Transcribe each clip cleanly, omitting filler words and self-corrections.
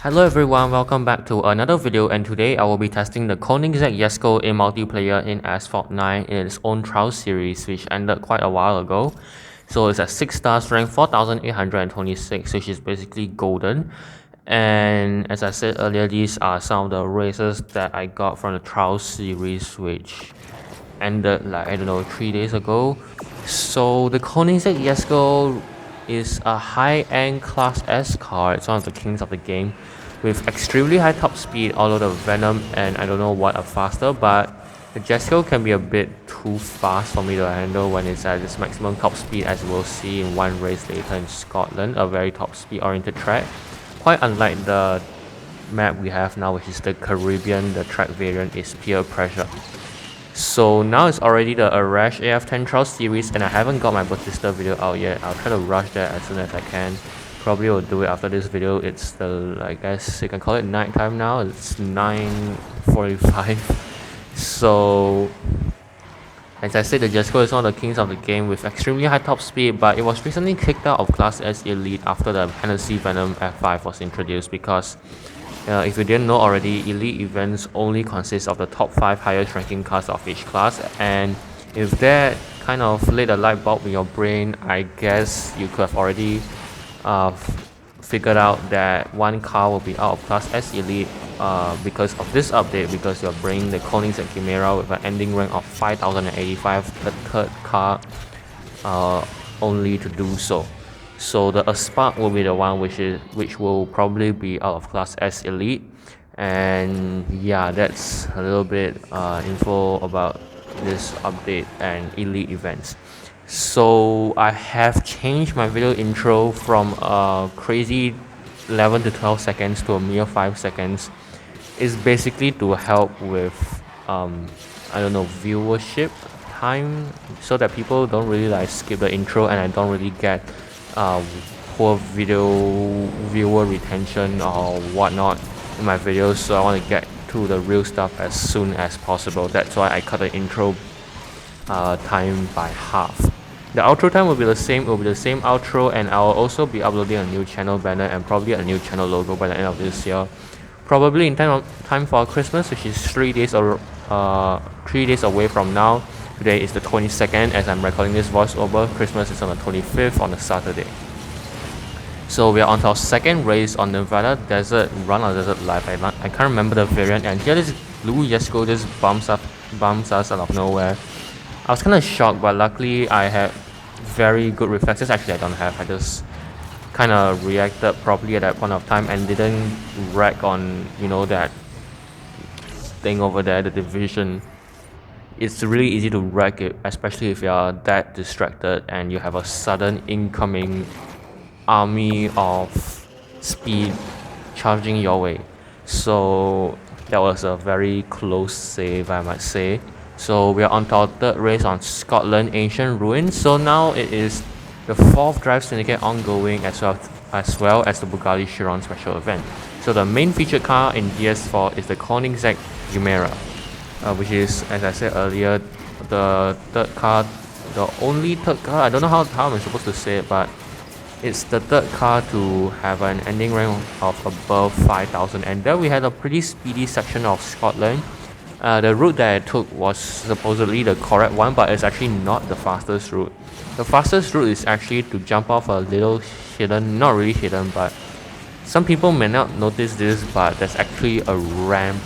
Hello everyone, welcome back to another video, and today I will be testing the Koenigsegg Jesko in multiplayer in Asphalt 9 in its own trial series, which ended quite a while ago. So it's at 6 stars, rank 4826, which is basically golden. And as I said earlier, these are some of the races that I got from the trial series, which ended like, I don't know, 3 days ago. So the Koenigsegg Jesko is a high-end Class S car. It's one of the kings of the game with extremely high top speed, although the Venom and I don't know what are faster, but the Jesko can be a bit too fast for me to handle when it's at its maximum top speed, as we'll see in one race later in Scotland, a very top speed oriented track. Quite unlike the map we have now, which is the Caribbean, the track variant is peer pressure. So now it's already the Arash AF10 trial series, and I haven't got my Batista video out yet. I'll try to rush that as soon as I can. Probably will do it after this video. It's the, I guess you can call it night time now. It's 9:45. So as I said, the Jesko is one of the kings of the game with extremely high top speed, but it was recently kicked out of Class S Elite after the Hennessy Venom F5 was introduced, because if you didn't know already, elite events only consist of the top 5 highest ranking cars of each class, and if that kind of lit a light bulb in your brain, I guess you could have already figured out that one car will be out of Class S Elite because of this update, because you're bringing the Koenigsegg Chimera with an ending rank of 5085, the third car only to do so. So the Asphalt will be the one which will probably be out of Class S Elite. And yeah, that's a little bit info about this update and elite events. So I have changed my video intro from a crazy 11 to 12 seconds to a mere 5 seconds. It's basically to help with I don't know, viewership time, so that people don't really like skip the intro and I don't really get poor viewer retention or whatnot in my videos. So I want to get to the real stuff as soon as possible. That's why I cut the intro time by half. The outro time will be the same. It will be the same outro, and I'll also be uploading a new channel banner and probably a new channel logo by the end of this year. Probably in time for Christmas, which is 3 days or 3 days away from now. Today is the 22nd as I'm recording this voiceover. Christmas is on the 25th on a Saturday. So we are on to our second race on Nevada Desert Run or Desert Life. I can't remember the variant, and here this blue Jesko just bumps us out of nowhere. I was kind of shocked, but luckily I had very good reflexes. Actually, I don't have. I just kind of reacted properly at that point of time and didn't wreck on, you know, that thing over there, the division. It's really easy to wreck it, especially if you are that distracted and you have a sudden incoming army of speed charging your way. So that was a very close save, I might say. So we are on to our third race on Scotland Ancient Ruins. So now it is the 4th Drive Syndicate ongoing, as well as the Bugatti Chiron special event. So the main featured car in DS4 is the Koenigsegg Chimera, which is, as I said earlier, the third car, the only third car. I don't know how I'm supposed to say it, but it's the third car to have an ending rank of above 5000. And then we had a pretty speedy section of Scotland. The route that I took was supposedly the correct one, but it's actually not the fastest route. The fastest route is actually to jump off a little hidden, not really hidden, but some people may not notice this, but there's actually a ramp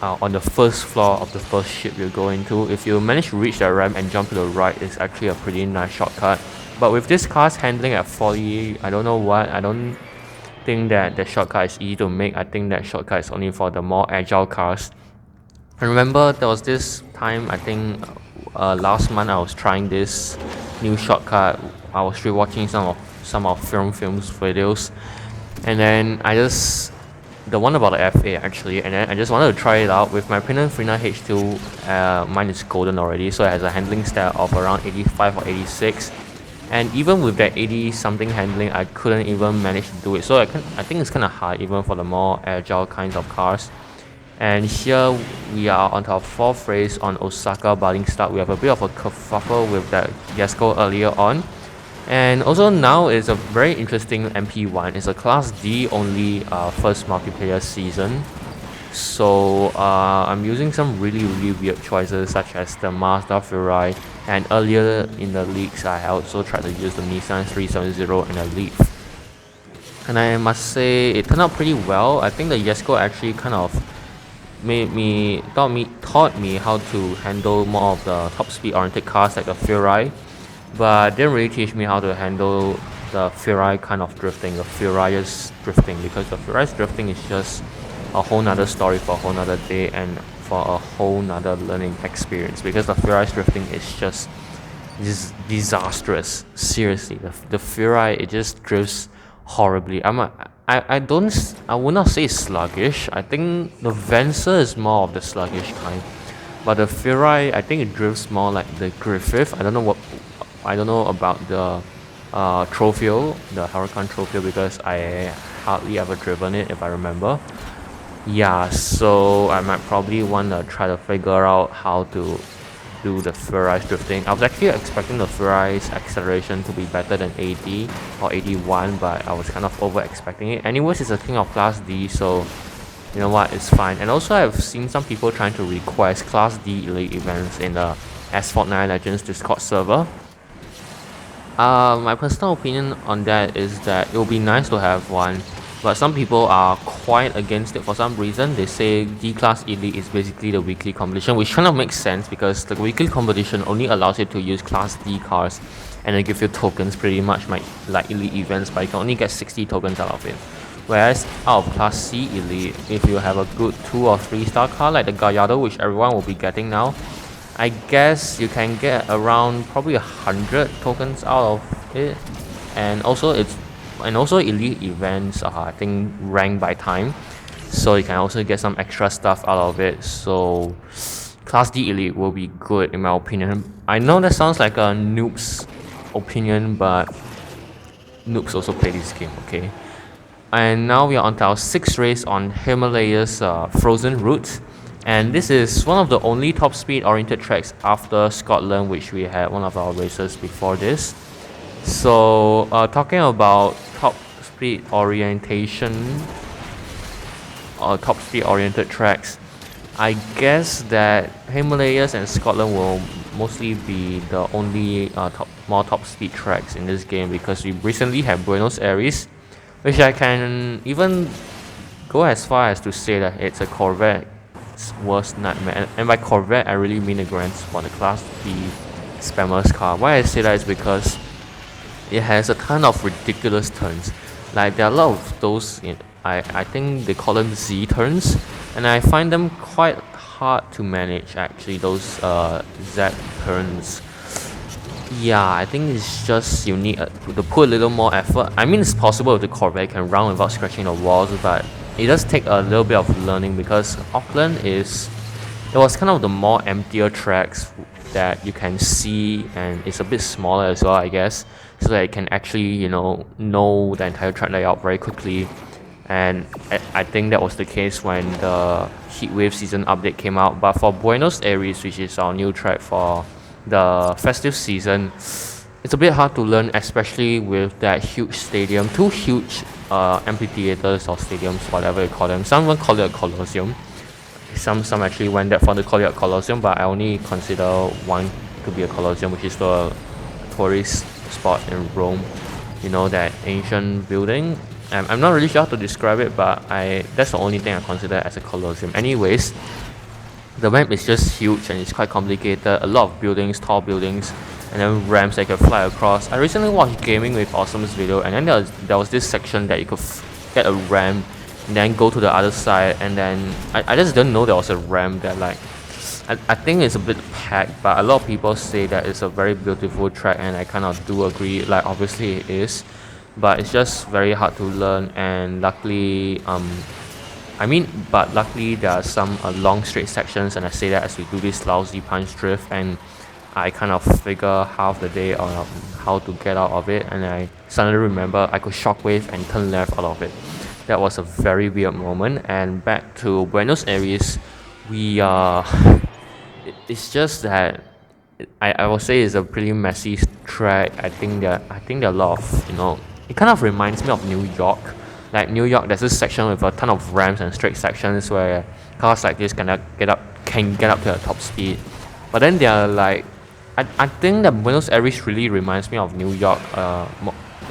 on the first floor of the first ship you go into. If you manage to reach that ramp and jump to the right, it's actually a pretty nice shortcut. But with this car's handling at 40, I don't know what, I don't think that the shortcut is easy to make. I think that shortcut is only for the more agile cars. I remember there was this time, I think last month, I was trying this new shortcut. I was rewatching some of Film's videos, and then the one about the FA actually, and then I just wanted to try it out with my Pininfarina H2. Mine is golden already, so it has a handling stat of around 85 or 86, and even with that 80 something handling, I couldn't even manage to do it. So I think it's kind of hard even for the more agile kinds of cars. And here we are on our 4th race on Osaka Baling Start. We have a bit of a kerfuffle with that Jesko earlier on. And also now is a very interesting MP1. It's a Class D only first multiplayer season. So I'm using some really weird choices such as the Mazda Furai, and earlier in the leagues I also tried to use the Nissan 370 and a Leaf. And I must say it turned out pretty well. I think the Jesko actually kind of taught me how to handle more of the top speed oriented cars like the Furai, but didn't really teach me how to handle the Furai kind of drifting, the Furai's drifting, because the Furai's drifting is just a whole nother story for a whole nother day and for a whole nother learning experience, because the Furai's drifting is just disastrous. Seriously, the Furai, it just drifts horribly. I would not say sluggish. I think the Vencer is more of the sluggish kind, but the Furai, I think it drifts more like the Griffith. I don't know about the Trophy, the Huracan Trophy, because I hardly ever driven it if I remember. Yeah, so I might probably want to try to figure out how to do the Furai's drifting. I was actually expecting the Furai's acceleration to be better than 80 or 81, but I was kind of over expecting it. Anyways, it's a King of Class D, so you know what, it's fine. And also I've seen some people trying to request Class D Elite events in the Asphalt 9 Legends Discord server. My personal opinion on that is that it would be nice to have one, but some people are quite against it for some reason. They say D-Class Elite is basically the weekly competition, which kind of makes sense because the weekly competition only allows you to use Class D cars and they give you tokens pretty much like Elite events, but you can only get 60 tokens out of it. Whereas out of Class C Elite, if you have a good 2 or 3 star car like the Gallardo, which everyone will be getting now, I guess you can get around probably 100 tokens out of it. And also elite events are, I think, ranked by time, so you can also get some extra stuff out of it. So Class D Elite will be good in my opinion. I know that sounds like a noob's opinion, but noobs also play this game, okay? And now we are on to our 6th race on Himalayas frozen route. And this is one of the only top speed oriented tracks after Scotland, which we had one of our races before this. So talking about top speed orientation or top speed oriented tracks, I guess that Himalayas and Scotland will mostly be the only more top speed tracks in this game, because we recently had Buenos Aires, which I can even go as far as to say that it's a Corvette's worst nightmare. And by Corvette, I really mean the Grand Sport, the Class B spammers car. Why I say that is because it has a ton of ridiculous turns. Like there are a lot of those I think they call them Z turns, and I find them quite hard to manage actually, those Z turns. Yeah, I think it's just you need to put a little more effort. I mean, it's possible if the Corvette can run without scratching the walls, but it does take a little bit of learning, because Auckland it was kind of the more emptier tracks that you can see, and it's a bit smaller as well, I guess, so that you can actually know the entire track layout very quickly. And I think that was the case when the Heatwave season update came out. But for Buenos Aires, which is our new track for the festive season, it's a bit hard to learn, especially with that huge stadium, 2 huge amphitheaters or stadiums, whatever you call them. Some even call it a Colosseum. Some actually went that far to call it a Colosseum, but I only consider one to be a Colosseum, which is the tourist spot in Rome. You know, that ancient building. I'm not really sure how to describe it, but that's the only thing I consider as a Colosseum. Anyways, the map is just huge and it's quite complicated. A lot of buildings, tall buildings, and then ramps that you can fly across. I recently watched Gaming with Awesome's video, and then there was this section that you could get a ramp and then go to the other side, and then I just didn't know there was a ramp that, like, I think it's a bit packed, but a lot of people say that it's a very beautiful track, and I kind of do agree. Like, obviously it is, but it's just very hard to learn. And luckily luckily there are some long straight sections, and I say that as we do this lousy punch drift, and I kind of figure half the day on how to get out of it, and I suddenly remember I could shockwave and turn left out of it. That was a very weird moment. And back to Buenos Aires, it's just that I will say it's a pretty messy track. I think there are a lot of, it kind of reminds me of New York. Like New York, there's this section with a ton of ramps and straight sections where cars like this can get up to the top speed. But then they are like, I think that Buenos Aires really reminds me of New York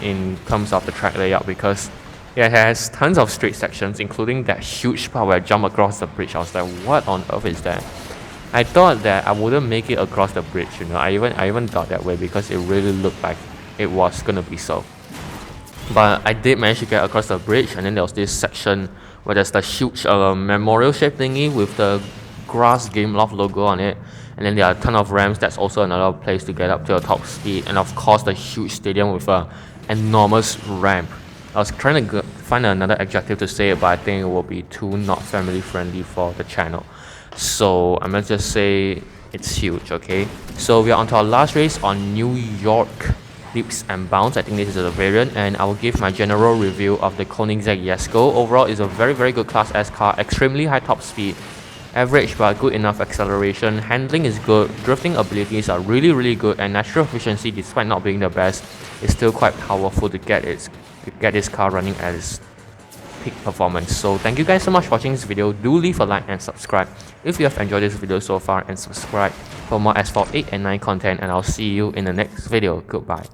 in terms of the track layout, because it has tons of straight sections, including that huge part where I jump across the bridge. I was like, what on earth is that? I thought that I wouldn't make it across the bridge, I even thought that way, because it really looked like it was gonna be so. But I did manage to get across the bridge, and then there was this section where there's the huge memorial shape thingy with the grass Gameloft logo on it, and then there are a ton of ramps. That's also another place to get up to the top speed, and of course the huge stadium with a enormous ramp. I was trying to find another adjective to say it, but I think it will be too not family friendly for the channel. So I'm gonna just say it's huge, okay? So we are on to our last race on New York Leaps and Bounds. I think this is a variant, and I will give my general review of the Koenigsegg Jesko. Overall, it's a very, very good Class S car, extremely high top speed, average but good enough acceleration, handling is good, drifting abilities are really, really good, and natural efficiency, despite not being the best, is still quite powerful to get this car running at its peak performance. So thank you guys so much for watching this video. Do leave a like and subscribe if you have enjoyed this video so far, and subscribe for more Asphalt 8 and 9 content, and I'll see you in the next video. Goodbye.